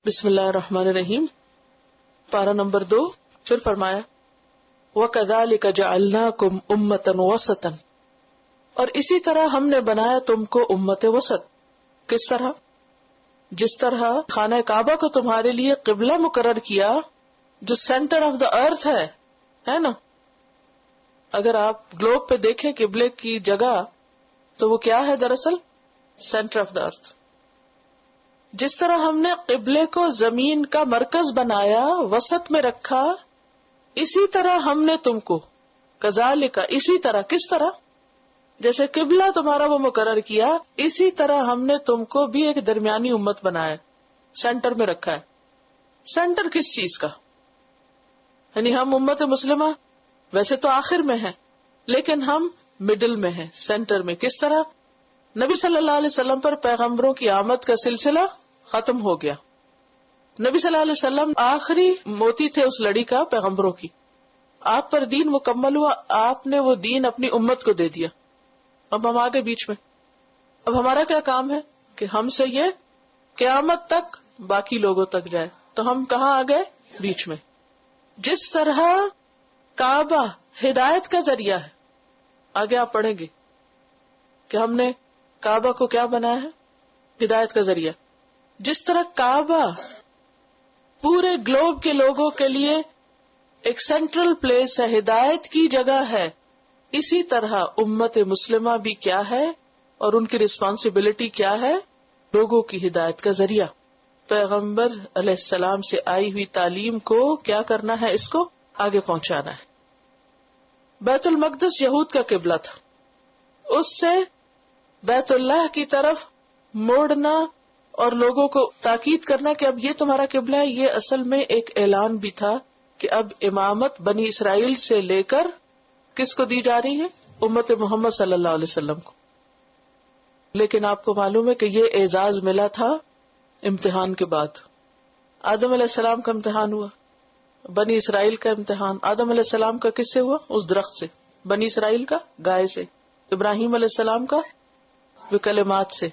بسم اللہ الرحمن الرحیم، پارہ نمبر 2. پھر فرمایا وَكَذَلِكَ جَعَلْنَاكُمْ أُمَّةً وَسَطًا، اور اسی طرح ہم نے بنایا تم کو امت وسط. کس طرح؟ جس طرح خانہ کعبہ کو تمہارے لیے قبلہ مقرر کیا جو سینٹر آف دا ارتھ ہے نا. اگر آپ گلوب پہ دیکھیں قبلے کی جگہ تو وہ کیا ہے؟ دراصل سینٹر آف دا ارتھ. جس طرح ہم نے قبلے کو زمین کا مرکز بنایا، وسط میں رکھا، اسی طرح ہم نے تم کو کذالک، اسی طرح. کس طرح؟ جیسے قبلہ تمہارا وہ مقرر کیا، اسی طرح ہم نے تم کو بھی ایک درمیانی امت بنایا، سینٹر میں رکھا ہے. سینٹر کس چیز کا؟ یعنی ہم امت مسلمہ ویسے تو آخر میں ہیں، لیکن ہم مڈل میں ہیں، سینٹر میں. کس طرح؟ نبی صلی اللہ علیہ وسلم پر پیغمبروں کی آمد کا سلسلہ ختم ہو گیا. نبی صلی اللہ علیہ وسلم آخری موتی تھے اس لڑی کا، پیغمبروں کی. آپ پر دین مکمل ہوا، آپ نے وہ دین اپنی امت کو دے دیا. اب ہم آگے بیچ میں. اب ہمارا کیا کام ہے کہ ہم سے یہ قیامت تک باقی لوگوں تک جائے. تو ہم کہاں آ گئے؟ بیچ میں. جس طرح کعبہ ہدایت کا ذریعہ ہے، آگے آپ پڑھیں گے کہ ہم نے کعبہ کو کیا بنایا ہے؟ ہدایت کا ذریعہ. جس طرح کعبہ پورے گلوب کے لوگوں کے لیے ایک سینٹرل پلیس ہے، ہدایت کی جگہ ہے، اسی طرح امت مسلمہ بھی کیا ہے اور ان کی رسپانسبلٹی کیا ہے؟ لوگوں کی ہدایت کا ذریعہ. پیغمبر علیہ السلام سے آئی ہوئی تعلیم کو کیا کرنا ہے؟ اس کو آگے پہنچانا ہے. بیت المقدس یہود کا قبلہ تھا، اس سے بیت اللہ کی طرف موڑنا اور لوگوں کو تاکید کرنا کہ اب یہ تمہارا قبلہ ہے، یہ اصل میں ایک اعلان بھی تھا کہ اب امامت بنی اسرائیل سے لے کر کس کو دی جا رہی ہے؟ امت محمد صلی اللہ علیہ وسلم کو. لیکن آپ کو معلوم ہے کہ یہ اعزاز ملا تھا امتحان کے بعد. آدم علیہ السلام کا امتحان ہوا، بنی اسرائیل کا امتحان. آدم علیہ السلام کا کس سے ہوا؟ اس درخت سے. بنی اسرائیل کا گائے سے. ابراہیم علیہ السلام کا بکلمات سے.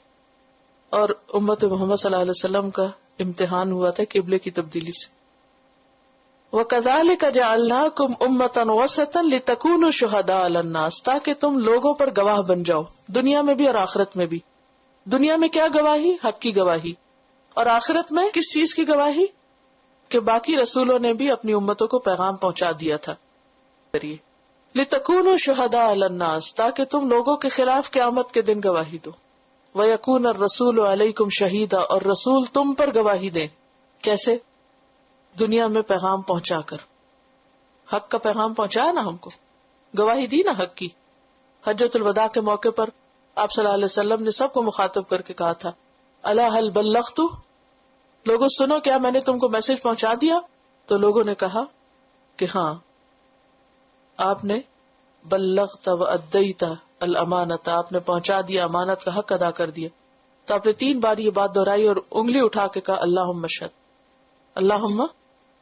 اور امت محمد صلی اللہ علیہ وسلم کا امتحان ہوا تھا قبلے کی تبدیلی سے. وَكَذَلِكَ جَعَلْنَاكُمْ أُمَّةً وَسَطًا لِتَكُونُوا شُهَدَاءَ عَلَى النَّاسِ، تاکہ تم لوگوں پر گواہ بن جاؤ، دنیا میں بھی اور آخرت میں بھی. دنیا میں کیا گواہی؟ حق کی گواہی. اور آخرت میں کس چیز کی گواہی؟ کہ باقی رسولوں نے بھی اپنی امتوں کو پیغام پہنچا دیا تھا. لِتَكُونُوا شُهَدَاءَ عَلَى النَّاسِ، تاکہ تم لوگوں کے خلاف قیامت کے دن گواہی دو. وَيَكُونَ الرَّسُولُ عَلَيْكُمْ شَهِيدًا، اور رسول تم پر گواہی دیں. کیسے؟ دنیا میں پیغام پہنچا کر. حق کا پیغام پہنچایا نا ہم کو، گواہی دی نا حق کی. حجۃ الوداع کے موقع پر آپ صلی اللہ علیہ وسلم نے سب کو مخاطب کر کے کہا تھا الا هل بلغت، لوگوں سنو کیا میں نے تم کو میسج پہنچا دیا؟ تو لوگوں نے کہا کہ ہاں آپ نے بلغت وادیت الامانۃ، آپ نے پہنچا دیا، امانت کا حق ادا کر دیا. تو آپ نے 3 بار یہ بات دہرائی اور انگلی اٹھا کے کہا اللہم اشہد، اللہم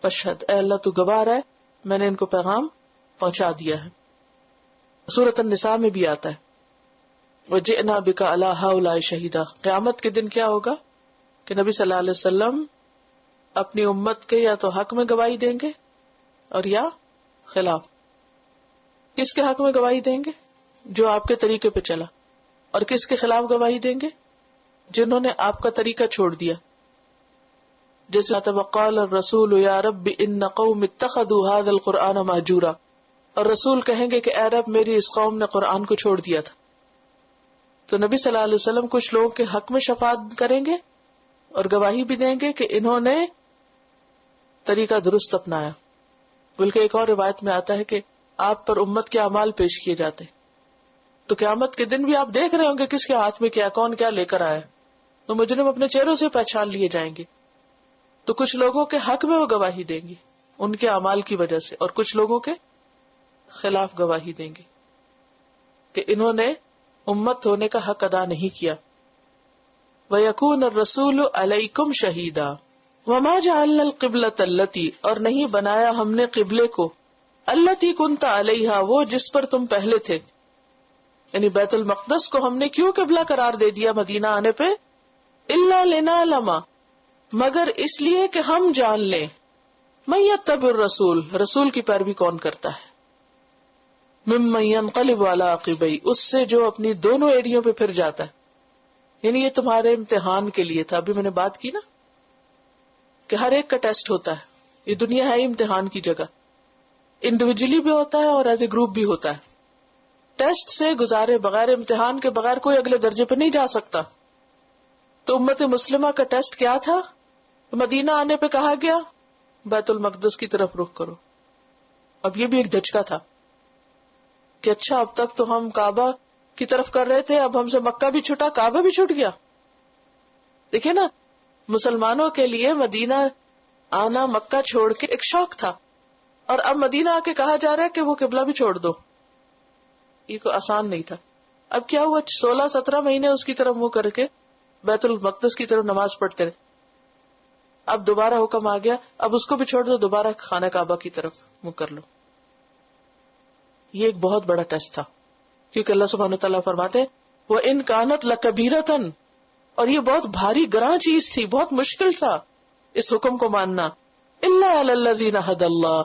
اشہد، اے اللہ تو گواہ رہے میں نے ان کو پیغام پہنچا دیا ہے. سورۃ النساء میں بھی آتا ہے وجئنا بک علی ہؤلاء شہیدا. قیامت کے دن کیا ہوگا کہ نبی صلی اللہ علیہ وسلم اپنی امت کے یا تو حق میں گواہی دیں گے اور یا خلاف. کس کے حق میں گواہی دیں گے؟ جو آپ کے طریقے پہ چلا. اور کس کے خلاف گواہی دیں گے؟ جنہوں نے آپ کا طریقہ چھوڑ دیا. جیسے وقال الرسول یا رب ان قوم اتخذوا هذا القرآن مہجورا، اور رسول کہیں گے کہ اے رب میری اس قوم نے قرآن کو چھوڑ دیا تھا. تو نبی صلی اللہ علیہ وسلم کچھ لوگوں کے حق میں شفاعت کریں گے اور گواہی بھی دیں گے کہ انہوں نے طریقہ درست اپنایا. بلکہ ایک اور روایت میں آتا ہے کہ آپ پر امت کے اعمال پیش کیے جاتے. تو قیامت کے دن بھی آپ دیکھ رہے ہوں گے کس کے ہاتھ میں کیا، کون کیا لے کر آیا. تو مجرم اپنے چہروں سے پہچان لیے جائیں گے. تو کچھ لوگوں کے حق میں وہ گواہی دیں گے ان کے اعمال کی وجہ سے، اور کچھ لوگوں کے خلاف گواہی دیں گے کہ انہوں نے امت ہونے کا حق ادا نہیں کیا. وَيَكُونَ الرَّسُولُ عَلَيْكُمْ شَهِيدًا وَمَا جَعَلْنَا الْقِبْلَةَ الَّتِي، اور نہیں بنایا ہم نے قبلے کو، الَّتِي كُنْتَ عَلَيْهَا، وہ جس پر تم پہلے تھے. یعنی بیت المقدس کو ہم نے کیوں قبلہ قرار دے دیا مدینہ آنے پہ؟ إِلَّا لِنَعْلَمَ، مگر اس لیے کہ ہم جان لیں من یتبع الرسول، رسول کی پیروی کون کرتا ہے، ممن ینقلب علی عقبیہ، اس سے جو اپنی دونوں ایڑیوں پہ پھر جاتا ہے. یعنی یہ تمہارے امتحان کے لیے تھا. ابھی میں نے بات کی نا کہ ہر ایک کا ٹیسٹ ہوتا ہے. یہ دنیا ہے امتحان کی جگہ، انڈیویجلی بھی ہوتا ہے اور ایز اے گروپ بھی ہوتا ہے. ٹیسٹ سے گزارے بغیر، امتحان کے بغیر کوئی اگلے درجے پہ نہیں جا سکتا. تو امت مسلمہ کا ٹیسٹ کیا تھا؟ مدینہ آنے پہ کہا گیا بیت المقدس کی طرف رخ کرو. اب یہ بھی ایک دھچکا تھا کہ اچھا اب تک تو ہم کعبہ کی طرف کر رہے تھے، اب ہم سے مکہ بھی چھٹا، کعبہ بھی چھوٹ گیا. دیکھیں نا، مسلمانوں کے لیے مدینہ آنا، مکہ چھوڑ کے ایک شوق تھا، اور اب مدینہ آ کے کہا جا رہا ہے کہ وہ قبلہ بھی چھوڑ دو. یہ کوئی آسان نہیں تھا. اب کیا ہوا، 16-17 مہینے اس کی طرف منہ کر کے بیت المقدس کی طرف نماز پڑھتے رہے. اب دوبارہ حکم آ گیا اب اس کو بھی چھوڑ دو، دوبارہ خانہ کعبہ کی طرف منہ کر لو. یہ ایک بہت بڑا ٹیسٹ تھا، کیونکہ اللہ سبحانہ تعالیٰ فرماتے ہیں وَإِن كَانَتْ لَكَبِيرَةً، اور یہ بہت بھاری گراں چیز تھی، بہت مشکل تھا اس حکم کو ماننا. إِلَّا عَلَى الَّذِينَ هَدَى اللَّهُ،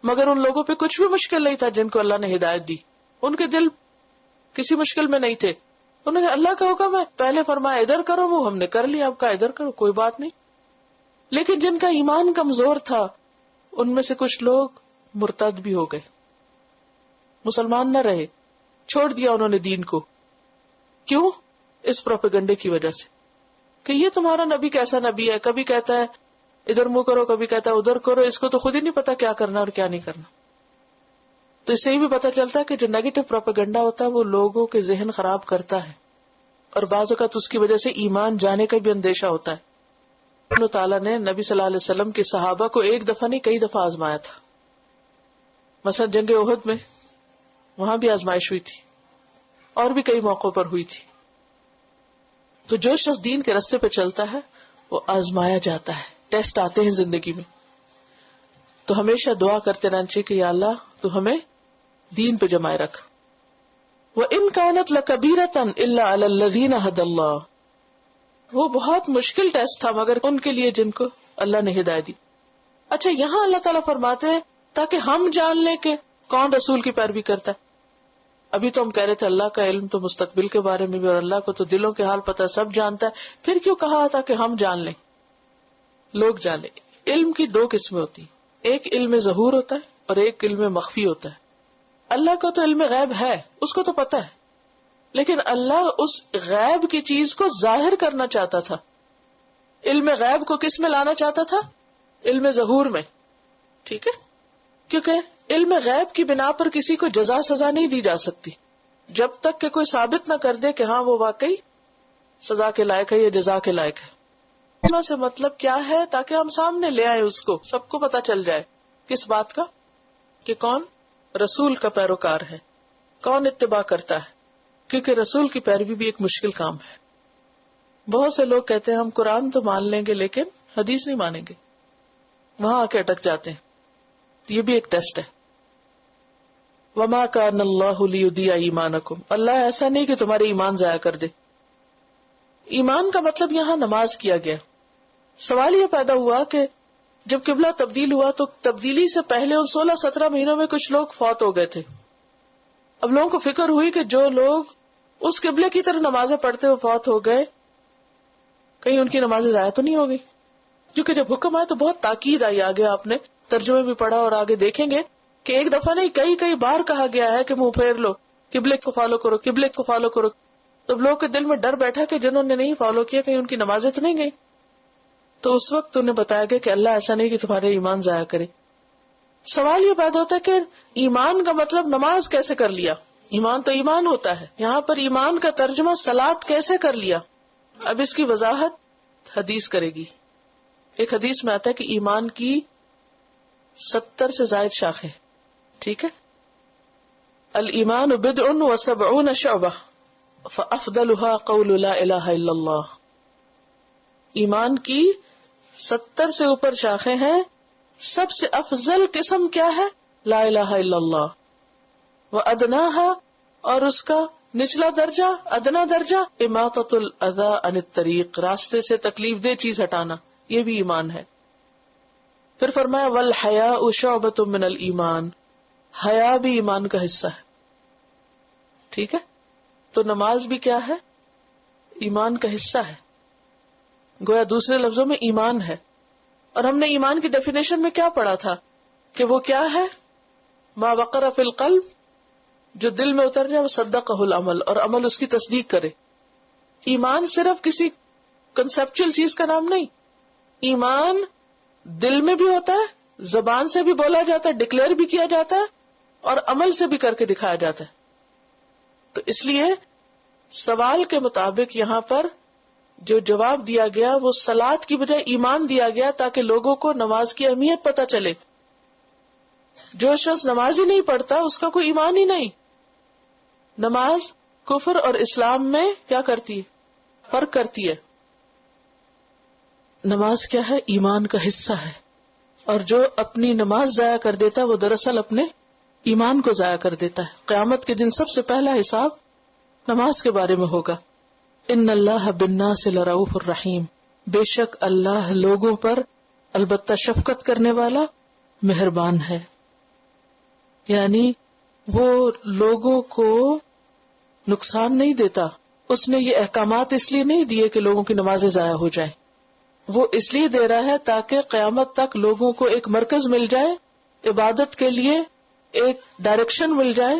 مگر ان لوگوں پہ کچھ بھی مشکل نہیں تھا جن کو اللہ نے ہدایت دی. ان کے دل کسی مشکل میں نہیں تھے. انہوں نے اللہ کا حکم ہے، پہلے فرمایا ادھر کرو، وہ ہم نے کر لیا، اب کہا ادھر کرو، کوئی بات نہیں. لیکن جن کا ایمان کمزور تھا ان میں سے کچھ لوگ مرتد بھی ہو گئے، مسلمان نہ رہے، چھوڑ دیا انہوں نے دین کو. کیوں؟ اس پروپیگنڈے کی وجہ سے کہ یہ تمہارا نبی کیسا نبی ہے، کبھی کہتا ہے ادھر منہ کرو، کبھی کہتا ہے ادھر کرو، اس کو تو خود ہی نہیں پتا کیا کرنا اور کیا نہیں کرنا. تو اس سے یہ بھی پتا چلتا ہے کہ جو نیگیٹو پروپیگنڈا ہوتا ہے وہ لوگوں کے ذہن خراب کرتا ہے، اور بعض اوقات اس کی وجہ سے ایمان جانے کا بھی اندیشہ ہوتا ہے. اللہ تعالیٰ نے نبی صلی اللہ علیہ وسلم کے صحابہ کو ایک دفعہ نہیں کئی دفعہ آزمایا تھا. مثلا جنگ احد میں وہاں بھی آزمائش ہوئی تھی، اور بھی کئی موقعوں پر ہوئی تھی. تو جو شخص دین کے راستے پہ چلتا ہے وہ آزمایا جاتا ہے، ٹیسٹ آتے ہیں زندگی میں. تو ہمیشہ دعا کرتے رہنا چاہیے کہ یا اللہ تو ہمیں دین پہ جمائے رکھ. وَإِن كَانَتْ لَكَبِيرَةً إِلَّا عَلَى الَّذِينَ هَدَى اللَّهُ، وہ بہت مشکل ٹیسٹ تھا مگر ان کے لیے جن کو اللہ نے ہدایت دی. اچھا یہاں اللہ تعالیٰ فرماتے ہیں تاکہ ہم جان لیں کہ کون رسول کی پیروی کرتا ہے. ابھی تو ہم کہہ رہے تھے اللہ کا علم تو مستقبل کے بارے میں بھی، اور اللہ کو تو دلوں کے حال پتہ، سب جانتا ہے. پھر کیوں کہا تھا کہ ہم جان لیں، لوگ جان لیں؟ علم کی دو قسمیں ہوتی ہیں، ایک علم ظہور ہوتا ہے اور ایک علم مخفی ہوتا ہے. اللہ کو تو علم غیب ہے، اس کو تو پتا ہے، لیکن اللہ اس غیب کی چیز کو ظاہر کرنا چاہتا تھا. علم غیب کو کس میں لانا چاہتا تھا؟ علم ظہور میں. ٹھیک ہے، کیونکہ علم غیب کی بنا پر کسی کو جزا سزا نہیں دی جا سکتی جب تک کہ کوئی ثابت نہ کر دے کہ ہاں وہ واقعی سزا کے لائق ہے یا جزا کے لائق ہے. علم سے مطلب کیا ہے؟ تاکہ ہم سامنے لے آئے، اس کو سب کو پتا چل جائے. کس بات کا؟ کہ کون رسول کا پیروکار ہے، کون اتباع کرتا ہے. کیونکہ رسول کی پیروی بھی ایک مشکل کام ہے. بہت سے لوگ کہتے ہیں ہم قرآن تو مان لیں گے لیکن حدیث نہیں مانیں گے، وہاں آ کے اٹک جاتے ہیں. یہ بھی ایک ٹیسٹ ہے. وما کان اللہ لیضیع ایمانکم، اللہ ایسا نہیں کہ تمہارے ایمان ضائع کر دے. ایمان کا مطلب یہاں نماز کیا گیا. سوال یہ پیدا ہوا کہ جب قبلہ تبدیل ہوا تو تبدیلی سے پہلے ان 16-17 مہینوں میں کچھ لوگ فوت ہو گئے تھے. اب لوگوں کو فکر ہوئی کہ جو لوگ اس قبلے کی طرف نمازیں پڑھتے ہوئے فوت ہو گئے، کہیں ان کی نمازیں ضائع تو نہیں ہو گئی. کیونکہ جب حکم آیا تو بہت تاکید آئی. آگے آپ نے ترجمے بھی پڑھا اور آگے دیکھیں گے کہ ایک دفعہ نہیں کئی بار کہا گیا ہے کہ منہ پھیر لو، قبلے کو فالو کرو، قبلے کو فالو کرو. تو لوگ کے دل میں ڈر بیٹھا کہ جنہوں نے نہیں فالو کیا کہیں ان کی نمازیں تو نہیں گئی. تو اس وقت انہیں بتایا گیا کہ اللہ ایسا نہیں کہ تمہارے ایمان ضائع کرے. سوال یہ پیدا ہوتا ہے کہ ایمان کا مطلب نماز کیسے کر لیا؟ ایمان تو ایمان ہوتا ہے، یہاں پر ایمان کا ترجمہ صلاۃ کیسے کر لیا؟ اب اس کی وضاحت حدیث کرے گی. ایک حدیث میں آتا ہے کہ ایمان کی 70 سے زائد شاخیں. ٹھیک ہے، الایمان بدع و70 شعبہ فافضلها قول لا الہ الا اللہ. ایمان کی 70 سے اوپر شاخیں ہیں، سب سے افضل قسم کیا ہے؟ لا الہ الا اللہ. وادناها، اور اس کا نچلا درجہ، ادنا درجہ، اماطۃ الاذى عن الطریق، راستے سے تکلیف دہ چیز ہٹانا. یہ بھی ایمان ہے. پھر فرمایا والحیاء شعبۃ من الایمان، حیا بھی ایمان کا حصہ ہے. ٹھیک ہے، تو نماز بھی کیا ہے؟ ایمان کا حصہ ہے. گویا دوسرے لفظوں میں ایمان ہے. اور ہم نے ایمان کی ڈیفینیشن میں کیا پڑھا تھا کہ وہ کیا ہے؟ ما وقر فی القلب، جو دل میں اتر جائے، وہ صدقہ العمل، اور عمل اس کی تصدیق کرے. ایمان صرف کسی کنسپچل چیز کا نام نہیں. ایمان دل میں بھی ہوتا ہے، زبان سے بھی بولا جاتا ہے، ڈکلیئر بھی کیا جاتا ہے، اور عمل سے بھی کر کے دکھایا جاتا ہے. تو اس لیے سوال کے مطابق یہاں پر جو جواب دیا گیا وہ صلاۃ کی بجائے ایمان دیا گیا، تاکہ لوگوں کو نماز کی اہمیت پتہ چلے. جو شخص نماز ہی نہیں پڑھتا اس کا کوئی ایمان ہی نہیں. نماز کفر اور اسلام میں کیا کرتی ہے؟ فرق کرتی ہے. نماز کیا ہے؟ ایمان کا حصہ ہے. اور جو اپنی نماز ضائع کر دیتا ہے وہ دراصل اپنے ایمان کو ضائع کر دیتا ہے. قیامت کے دن سب سے پہلا حساب نماز کے بارے میں ہوگا. ان اللہ بالناس لرؤوف الرحیم، بے شک اللہ لوگوں پر البتہ شفقت کرنے والا مہربان ہے. یعنی وہ لوگوں کو نقصان نہیں دیتا. اس نے یہ احکامات اس لیے نہیں دیے کہ لوگوں کی نمازیں ضائع ہو جائیں. وہ اس لیے دے رہا ہے تاکہ قیامت تک لوگوں کو ایک مرکز مل جائے، عبادت کے لیے ایک ڈائریکشن مل جائے،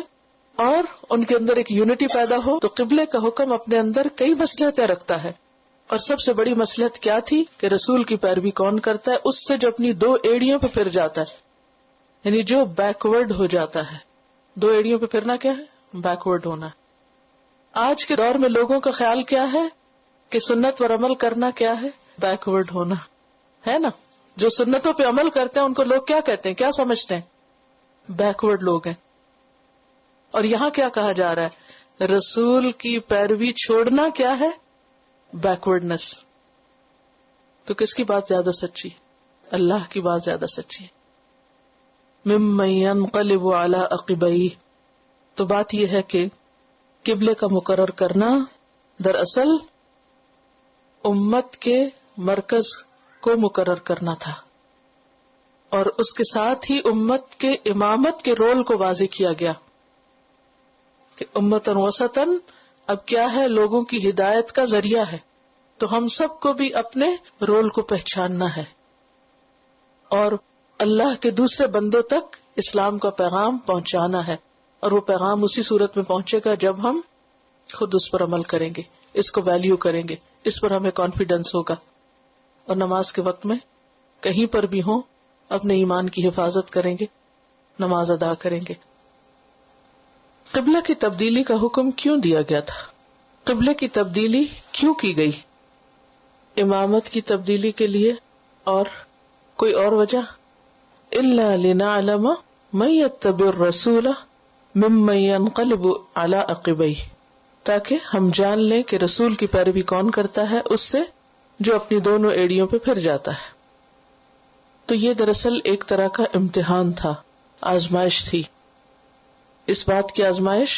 اور ان کے اندر ایک یونٹی پیدا ہو. تو قبلے کا حکم اپنے اندر کئی مصلحتیں رکھتا ہے، اور سب سے بڑی مصلحت کیا تھی کہ رسول کی پیروی کون کرتا ہے؟ اس سے جو اپنی دو ایڑیوں پہ پھر جاتا ہے، یعنی جو بیکورڈ ہو جاتا ہے. دو ایڑیوں پہ پھرنا کیا ہے؟ بیکورڈ ہونا. آج کے دور میں لوگوں کا خیال کیا ہے کہ سنت پر عمل کرنا کیا ہے؟ بیکورڈ ہونا ہے نا. جو سنتوں پہ عمل کرتے ہیں ان کو لوگ کیا کہتے ہیں، کیا سمجھتے ہیں؟ بیکورڈ لوگ ہیں. اور یہاں کیا کہا جا رہا ہے؟ رسول کی پیروی چھوڑنا کیا ہے؟ بیکورڈنس. تو کس کی بات زیادہ سچی؟ اللہ کی بات زیادہ سچی ہے. ممن ينقلب على عقبيه. تو بات یہ ہے کہ قبلے کا مقرر کرنا دراصل امت کے مرکز کو مقرر کرنا تھا، اور اس کے ساتھ ہی امت کے امامت کے رول کو واضح کیا گیا کہ امتاً وسطاً اب کیا ہے؟ لوگوں کی ہدایت کا ذریعہ ہے. تو ہم سب کو بھی اپنے رول کو پہچاننا ہے اور اللہ کے دوسرے بندوں تک اسلام کا پیغام پہنچانا ہے. اور وہ پیغام اسی صورت میں پہنچے گا جب ہم خود اس پر عمل کریں گے، اس کو ویلیو کریں گے، اس پر ہمیں کانفیڈنس ہوگا، اور نماز کے وقت میں کہیں پر بھی ہوں اپنے ایمان کی حفاظت کریں گے، نماز ادا کریں گے. قبلہ کی تبدیلی کا حکم کیوں دیا گیا تھا؟ قبلے کی تبدیلی کیوں کی گئی؟ امامت کی تبدیلی کے لیے، اور کوئی اور وجہ؟ الا لنعلم من يتبع الرسول ممن ينقلب على عقبيه، تاکہ ہم جان لیں کہ رسول کی پیروی کون کرتا ہے اس سے جو اپنی دونوں ایڑیوں پہ پھر جاتا ہے. تو یہ دراصل ایک طرح کا امتحان تھا، آزمائش تھی. اس بات کی آزمائش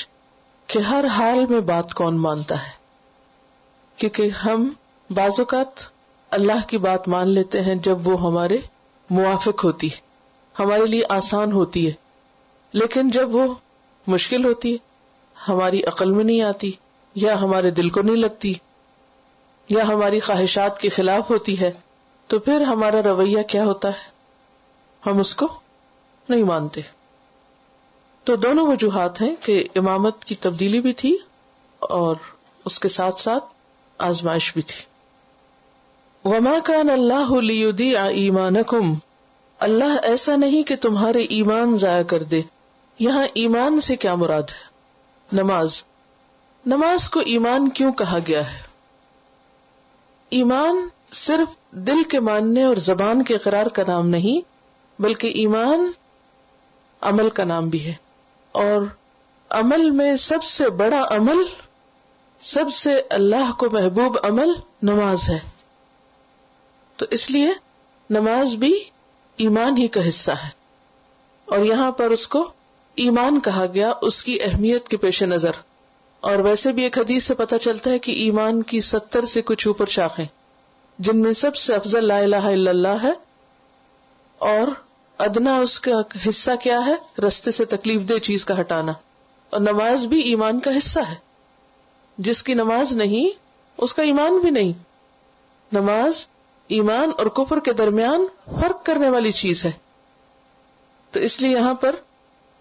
کہ ہر حال میں بات کون مانتا ہے، کیونکہ ہم بعض اوقات اللہ کی بات مان لیتے ہیں جب وہ ہمارے موافق ہوتی ہے، ہمارے لیے آسان ہوتی ہے، لیکن جب وہ مشکل ہوتی ہے، ہماری عقل میں نہیں آتی، یا ہمارے دل کو نہیں لگتی، یا ہماری خواہشات کے خلاف ہوتی ہے، تو پھر ہمارا رویہ کیا ہوتا ہے؟ ہم اس کو نہیں مانتے. تو دونوں وجوہات ہیں کہ امامت کی تبدیلی بھی تھی اور اس کے ساتھ ساتھ آزمائش بھی تھی. وما كان الله ليضيع ایمانکم، اللہ ایسا نہیں کہ تمہارے ایمان ضائع کر دے. یہاں ایمان سے کیا مراد ہے؟ نماز. نماز کو ایمان کیوں کہا گیا ہے؟ ایمان صرف دل کے ماننے اور زبان کے اقرار کا نام نہیں، بلکہ ایمان عمل کا نام بھی ہے، اور عمل میں سب سے بڑا عمل، سب سے اللہ کو محبوب عمل نماز ہے. تو اس لیے نماز بھی ایمان ہی کا حصہ ہے، اور یہاں پر اس کو ایمان کہا گیا اس کی اہمیت کے پیش نظر. اور ویسے بھی ایک حدیث سے پتہ چلتا ہے کہ ایمان کی 70 سے کچھ اوپر شاخیں، جن میں سب سے افضل لا الہ الا اللہ ہے، اور ادنا اس کا حصہ کیا ہے؟ رستے سے تکلیف دہ چیز کا ہٹانا. اور نماز بھی ایمان کا حصہ ہے. جس کی نماز نہیں اس کا ایمان بھی نہیں. نماز ایمان اور کفر کے درمیان فرق کرنے والی چیز ہے. تو اس لیے یہاں پر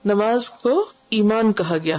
نماز کو ایمان کہا گیا.